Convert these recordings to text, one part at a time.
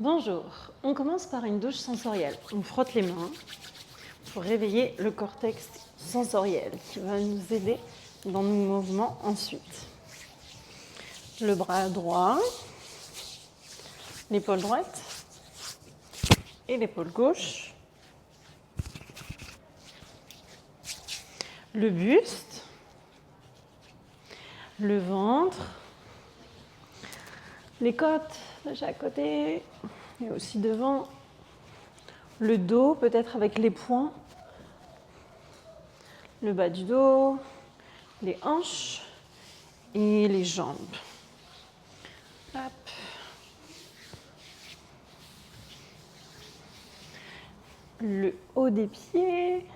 Bonjour, on commence par une douche sensorielle. On frotte les mains pour réveiller le cortex sensoriel qui va nous aider dans nos mouvements ensuite. Le bras droit, l'épaule droite et l'épaule gauche. Le buste, le ventre, les côtes de chaque côté et aussi devant, le dos peut-être avec les poings, le bas du dos, les hanches et les jambes. Hop. Le haut des pieds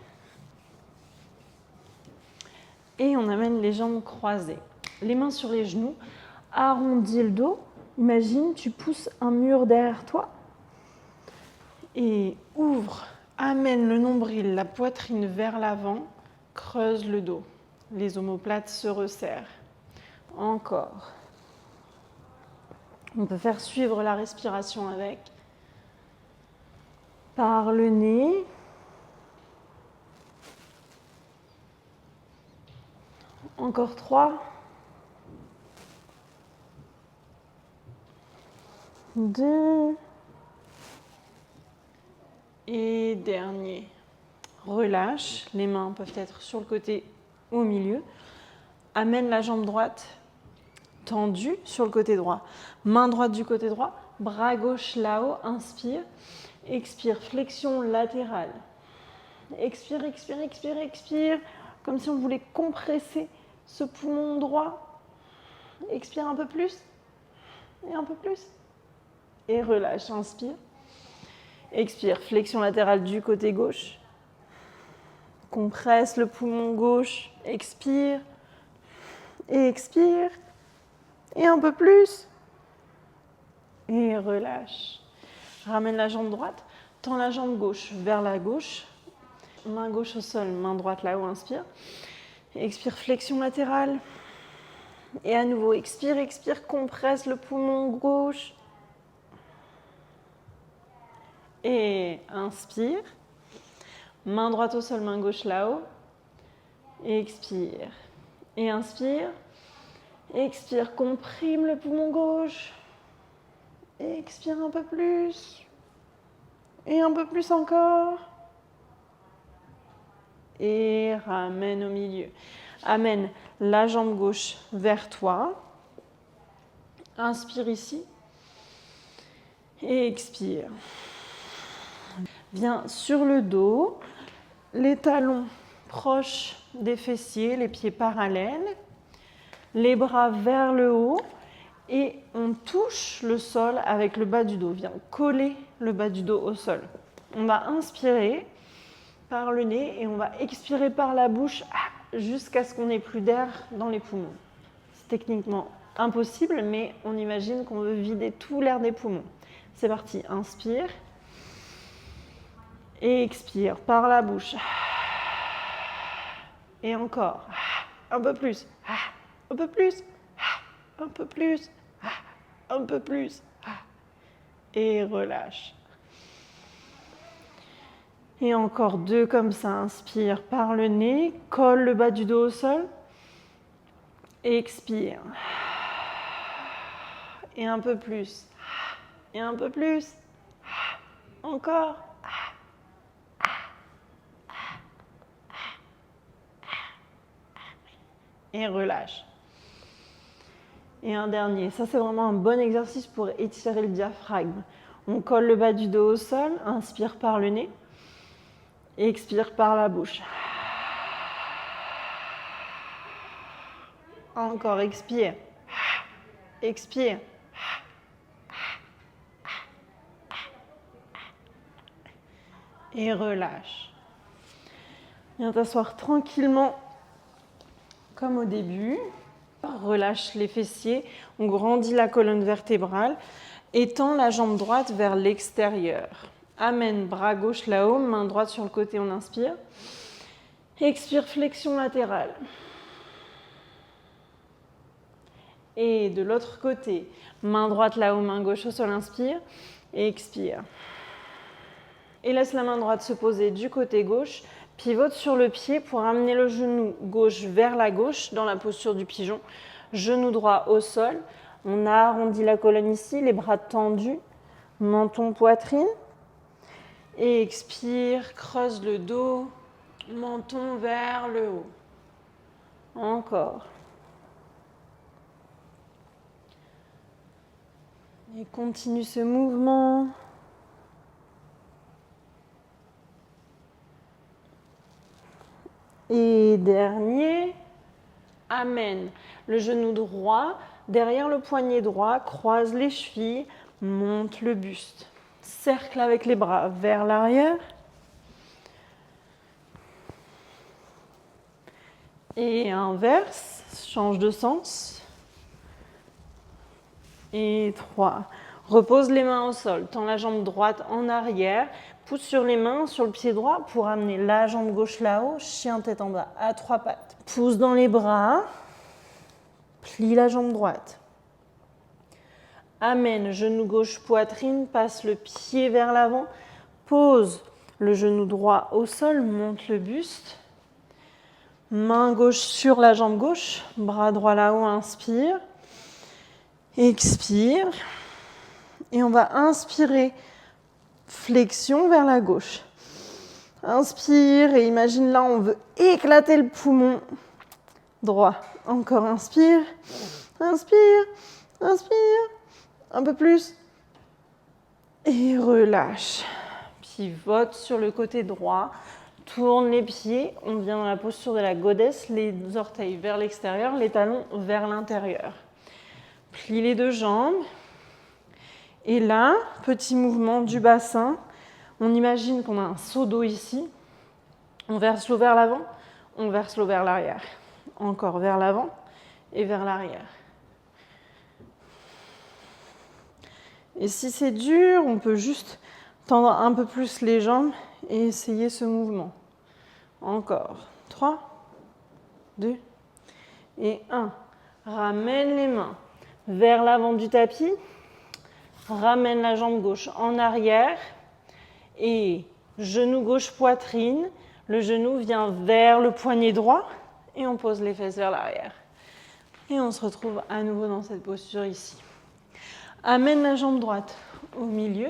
et on amène les jambes croisées. Les mains sur les genoux, arrondis le dos. Imagine, tu pousses un mur derrière toi et ouvre, amène le nombril, la poitrine vers l'avant, creuse le dos. Les omoplates se resserrent. Encore. On peut faire suivre la respiration avec. Par le nez. Encore 3. 2. Et dernier. Relâche. Les mains peuvent être sur le côté ou au milieu. Amène la jambe droite tendue sur le côté droit. Main droite du côté droit. Bras gauche là-haut. Inspire. Expire. Flexion latérale. Expire, expire, expire, expire. Comme si on voulait compresser ce poumon droit. Expire un peu plus. Et un peu plus. Et relâche. Inspire. Expire. Flexion latérale du côté gauche. Compresse le poumon gauche. Expire. Et expire. Et un peu plus. Et relâche. Ramène la jambe droite. Tends la jambe gauche vers la gauche. Main gauche au sol, main droite là-haut, inspire. Expire, flexion latérale. Et à nouveau, expire, expire, compresse le poumon gauche. Et inspire. Main droite au sol, main gauche là-haut. Expire. Et inspire. Expire, comprime le poumon gauche. Et expire un peu plus. Et un peu plus encore. Et ramène au milieu. Amène la jambe gauche vers toi. Inspire ici. Et expire. Viens sur le dos. Les talons proches des fessiers, les pieds parallèles. Les bras vers le haut. Et on touche le sol avec le bas du dos. Viens coller le bas du dos au sol. On va inspirer par le nez et on va expirer par la bouche jusqu'à ce qu'on n'ait plus d'air dans les poumons. C'est techniquement impossible, mais on imagine qu'on veut vider tout l'air des poumons. C'est parti, inspire et expire par la bouche. Et encore, un peu plus, un peu plus, un peu plus, un peu plus. Et relâche. Et encore 2 comme ça, inspire par le nez, colle le bas du dos au sol, expire. Et un peu plus, et un peu plus, encore. Et relâche. Et un dernier, ça c'est vraiment un bon exercice pour étirer le diaphragme. On colle le bas du dos au sol, inspire par le nez. Expire par la bouche. Encore, expire. Expire. Et relâche. Viens t'asseoir tranquillement comme au début. Relâche les fessiers. On grandit la colonne vertébrale. Étends la jambe droite vers l'extérieur. Amène bras gauche là-haut, main droite sur le côté, on inspire. Expire, flexion latérale. Et de l'autre côté, main droite là-haut, main gauche au sol, inspire. Expire. Et laisse la main droite se poser du côté gauche. Pivote sur le pied pour amener le genou gauche vers la gauche dans la posture du pigeon. Genou droit au sol. On a arrondi la colonne ici, les bras tendus. Menton, poitrine. Et expire, creuse le dos. Menton vers le haut. Encore. Et continue ce mouvement. Et dernier, amène le genou droit derrière le poignet droit, croise les chevilles, monte le buste. Cercle avec les bras vers l'arrière. Et inverse, change de sens. Et 3. Repose les mains au sol, tends la jambe droite en arrière, pousse sur les mains, sur le pied droit pour amener la jambe gauche là-haut, chien tête en bas, à 3 pattes. Pousse dans les bras, plie la jambe droite. Amène, genou gauche, poitrine, passe le pied vers l'avant, pose le genou droit au sol, monte le buste. Main gauche sur la jambe gauche, bras droit là-haut, inspire. Expire. Et on va inspirer, flexion vers la gauche. Inspire et imagine là, on veut éclater le poumon droit. Encore inspire, inspire, inspire. Un peu plus. Et relâche. Pivote sur le côté droit. Tourne les pieds. On vient dans la posture de la goddess. Les orteils vers l'extérieur, les talons vers l'intérieur. Plie les deux jambes. Et là, petit mouvement du bassin. On imagine qu'on a un seau d'eau ici. On verse l'eau vers l'avant. On verse l'eau vers l'arrière. Encore vers l'avant et vers l'arrière. Et si c'est dur, on peut juste tendre un peu plus les jambes et essayer ce mouvement. Encore. 3, 2 et 1. Ramène les mains vers l'avant du tapis. Ramène la jambe gauche en arrière. Et genou gauche, poitrine. Le genou vient vers le poignet droit. Et on pose les fesses vers l'arrière. Et on se retrouve à nouveau dans cette posture ici. Amène la jambe droite au milieu.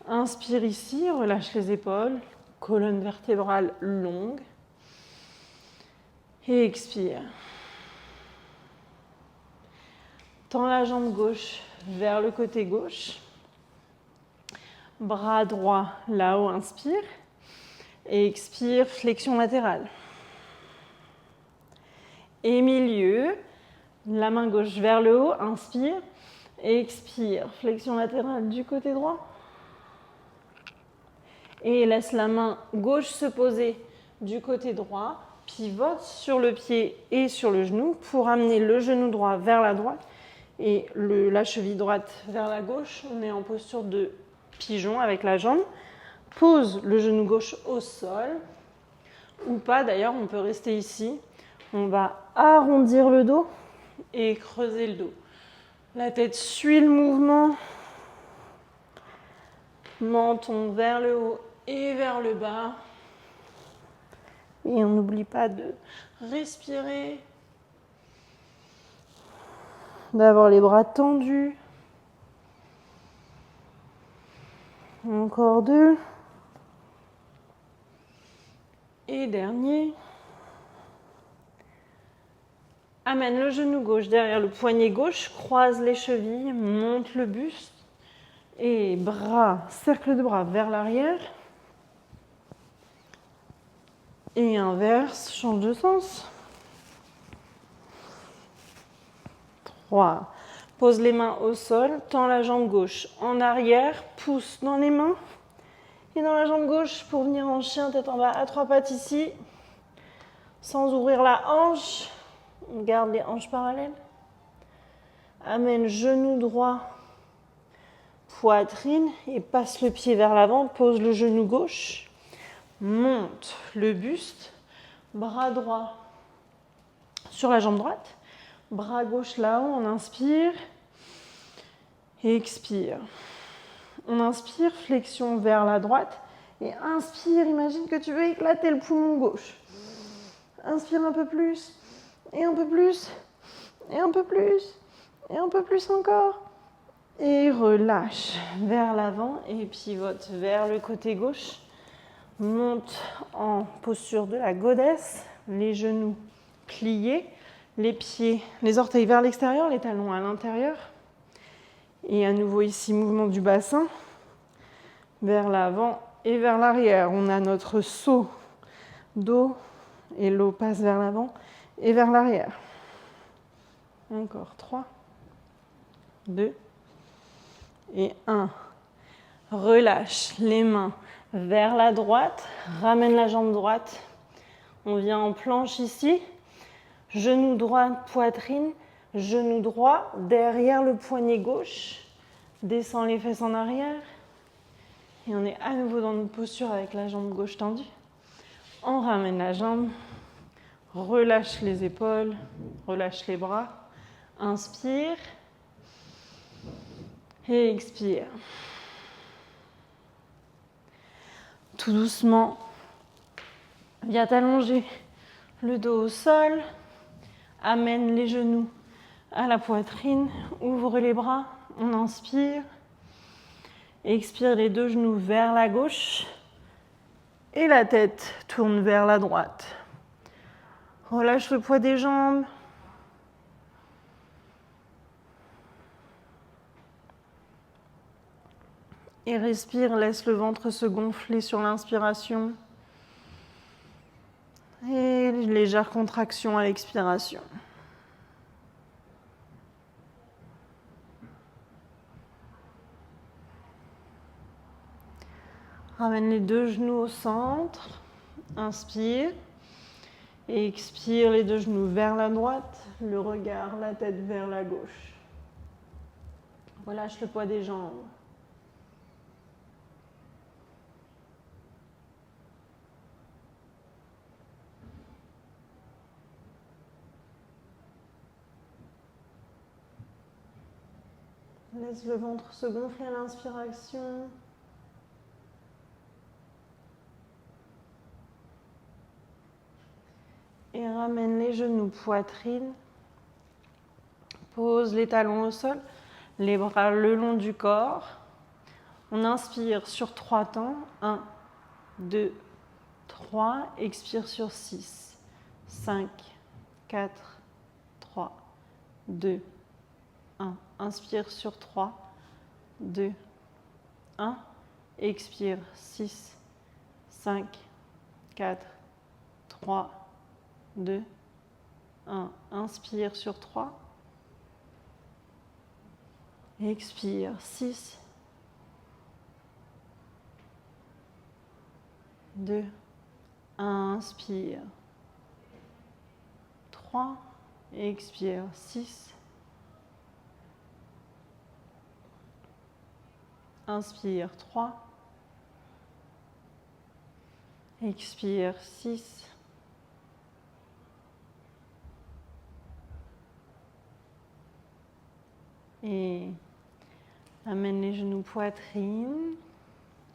Inspire ici, relâche les épaules. Colonne vertébrale longue. Et expire. Tends la jambe gauche vers le côté gauche. Bras droit là-haut, inspire. Et expire, flexion latérale. Et milieu, la main gauche vers le haut, inspire. Et expire, flexion latérale du côté droit. Et laisse la main gauche se poser du côté droit. Pivote sur le pied et sur le genou pour amener le genou droit vers la droite et la cheville droite vers la gauche. On est en posture de pigeon avec la jambe. Pose le genou gauche au sol. Ou pas d'ailleurs, on peut rester ici. On va arrondir le dos et creuser le dos. La tête suit le mouvement. Menton vers le haut et vers le bas. Et on n'oublie pas de respirer. D'avoir les bras tendus. Encore 2. Et dernier. Amène le genou gauche derrière le poignet gauche, croise les chevilles, monte le buste. Et bras, cercle de bras vers l'arrière. Et inverse, change de sens. 3. Pose les mains au sol, tends la jambe gauche en arrière, pousse dans les mains. Et dans la jambe gauche pour venir en chien, tête en bas, à 3 pattes ici. Sans ouvrir la hanche. On garde les hanches parallèles. Amène genou droit, poitrine et passe le pied vers l'avant. Pose le genou gauche. Monte le buste. Bras droit sur la jambe droite. Bras gauche là-haut, on inspire. Et expire. On inspire, flexion vers la droite. Et inspire, imagine que tu veux éclater le poumon gauche. Inspire un peu plus, et un peu plus, et un peu plus, et un peu plus encore. Et relâche vers l'avant et pivote vers le côté gauche. Monte en posture de la goddess, les genoux pliés, les pieds, les orteils vers l'extérieur, les talons à l'intérieur. Et à nouveau ici, mouvement du bassin vers l'avant et vers l'arrière. On a notre saut d'eau et l'eau passe vers l'avant et vers l'arrière. Encore 3, 2 et 1. Relâche les mains vers la droite, ramène la jambe droite. On vient en planche ici. Genou droit, poitrine, genou droit derrière le poignet gauche. Descend les fesses en arrière. Et on est à nouveau dans notre posture avec la jambe gauche tendue. On ramène la jambe, relâche les épaules, relâche les bras. Inspire et expire. Tout doucement, viens t'allonger le dos au sol. Amène les genoux à la poitrine. Ouvre les bras. On inspire. Expire les deux genoux vers la gauche. Et la tête tourne vers la droite. Relâche le poids des jambes. Et respire, laisse le ventre se gonfler sur l'inspiration. Et légère contraction à l'expiration. Ramène les deux genoux au centre. Inspire. Et expire les deux genoux vers la droite. Le regard, la tête vers la gauche. Relâche le poids des jambes. Laisse le ventre se gonfler à l'inspiration. Et ramène les genoux poitrine. Pose les talons au sol, les bras le long du corps. On inspire sur 3 temps. 1, 2, 3. Expire sur 6, 5, 4, 3, 2, 1. Inspire sur 3, 2, 1. Expire 6, 5, 4, 3, 2, 1. Inspire sur 3. Expire 6, 2, 1. Inspire 3. Expire 6. Inspire 3. Expire 6. Et amène les genoux poitrine.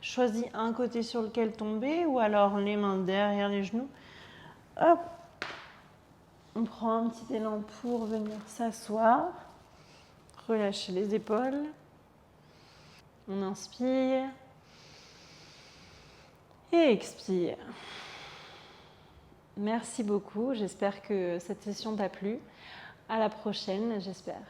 Choisis un côté sur lequel tomber ou alors les mains derrière les genoux. Hop. On prend un petit élan pour venir s'asseoir. Relâchez les épaules. On inspire. Et expire. Merci beaucoup. J'espère que cette session t'a plu. À la prochaine, j'espère.